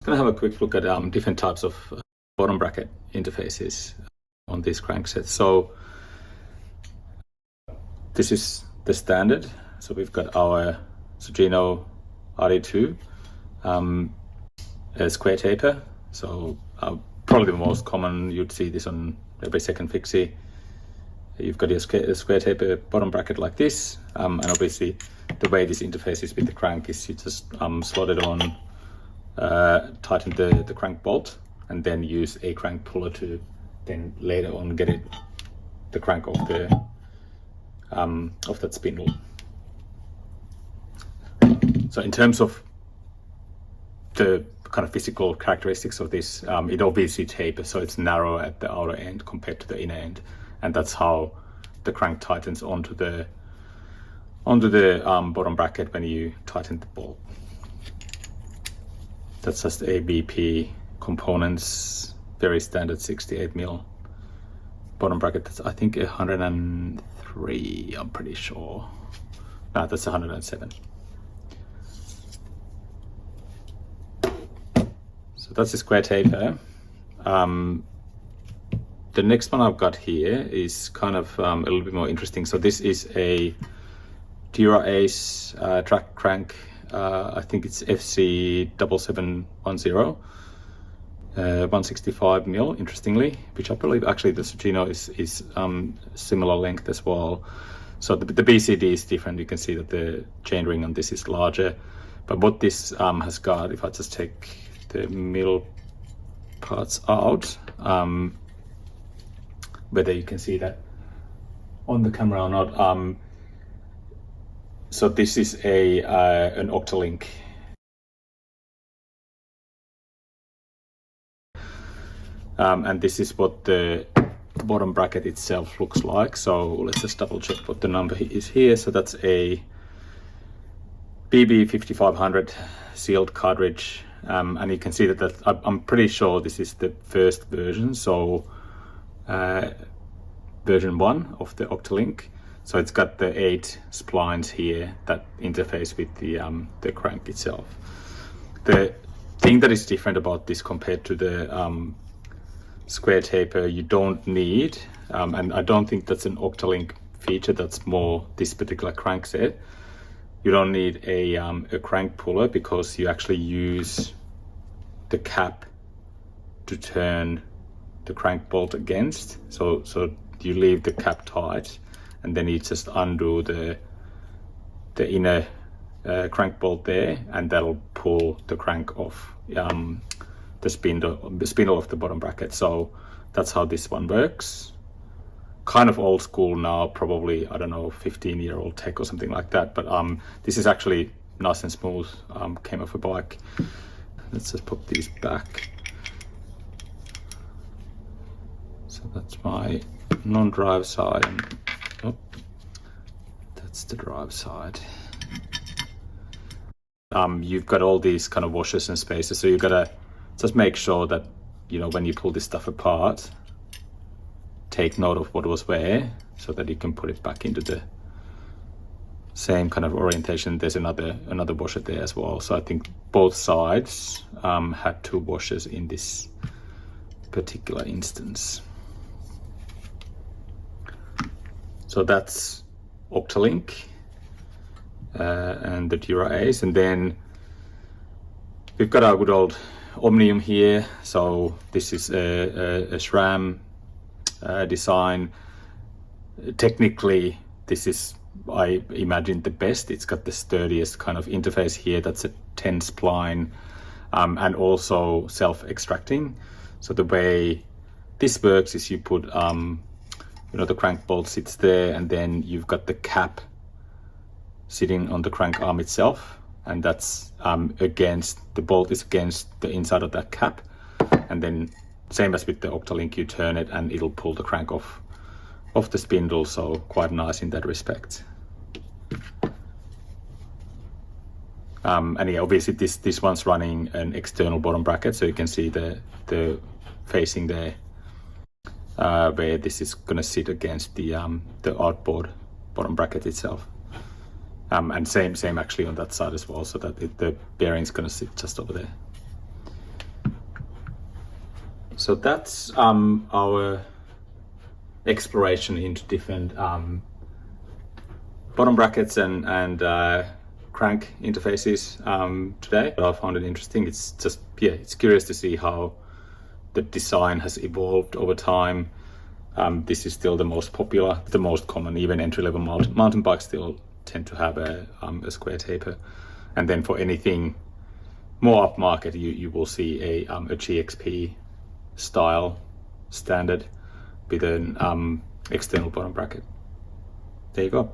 Gonna have a quick look at different types of bottom bracket interfaces on this crankset. So this is the standard. So we've got our Sugino RD2 a square taper. So probably the most common, you'd see this on every second fixie. You've got your square taper bottom bracket like this, and obviously the way this interfaces with the crank is you just slot it on, tighten the crank bolt, and then use a crank puller to then later on get the crank off that spindle. So in terms of the kind of physical characteristics of this, it obviously tapers, so it's narrow at the outer end compared to the inner end, and that's how the crank tightens onto the bottom bracket when you tighten the bolt. That's just ABP components, very standard 68mm bottom bracket. That's I think 103, I'm pretty sure. No, that's 107. So that's a square taper. The next one I've got here is kind of a little bit more interesting. So this is a Dura-Ace track crank. I think it's FC7710, 165mm, interestingly, which I believe actually the Sugino is similar length as well. So the BCD is different. You can see that the chainring on this is larger. But what this has got, if I just take the middle parts out, whether you can see that on the camera or not. So this is an Octalink. And this is what the bottom bracket itself looks like. So let's just double check what the number is here. So that's a BB5500 sealed cartridge. And you can see that I'm pretty sure this is the first version. So version 1 of the Octalink. So it's got the 8 splines here that interface with the crank itself. The thing that is different about this compared to the square taper, you don't need, and I don't think that's an Octalink feature, that's more this particular crank set. You don't need a crank puller because you actually use the cap to turn the crank bolt against. So you leave the cap tight, and then you just undo the inner crank bolt there, and that'll pull the crank off the spindle of the bottom bracket. So that's how this one works. Kind of old school now, probably, I don't know, 15-year-old tech or something like that. But this is actually nice and smooth. Came off a bike. Let's just put these back. So that's my non-drive side, and that's the drive side. You've got all these kind of washers and spaces, so you've got to just make sure that, you know, when you pull this stuff apart, take note of what was where, so that you can put it back into the same kind of orientation. There's another washer there as well. So I think both sides had 2 washers in this particular instance. So that's Octalink and the Dura-Ace, and then we've got our good old Omnium here. So this is a SRAM design. Technically, this is, I imagine, the best. It's got the sturdiest kind of interface here. That's a 10 spline, and also self-extracting. So the way this works is you put the crank bolt sits there, and then you've got the cap sitting on the crank arm itself, and that's against, the bolt is against the inside of that cap, and then same as with the Octalink, you turn it and it'll pull the crank off the spindle. So quite nice in that respect. And yeah, obviously this one's running an external bottom bracket, so you can see the facing there, where this is going to sit against the outboard bottom bracket itself. And same actually on that side as well, so that the bearing's going to sit just over there. So that's our exploration into different bottom brackets and crank interfaces today. But I found it interesting. It's just, yeah, it's curious to see how the design has evolved over time. This is still the most popular, the most common. Even entry-level mountain bikes still tend to have a square taper. And then for anything more upmarket, you will see a GXP style standard with an external bottom bracket. There you go.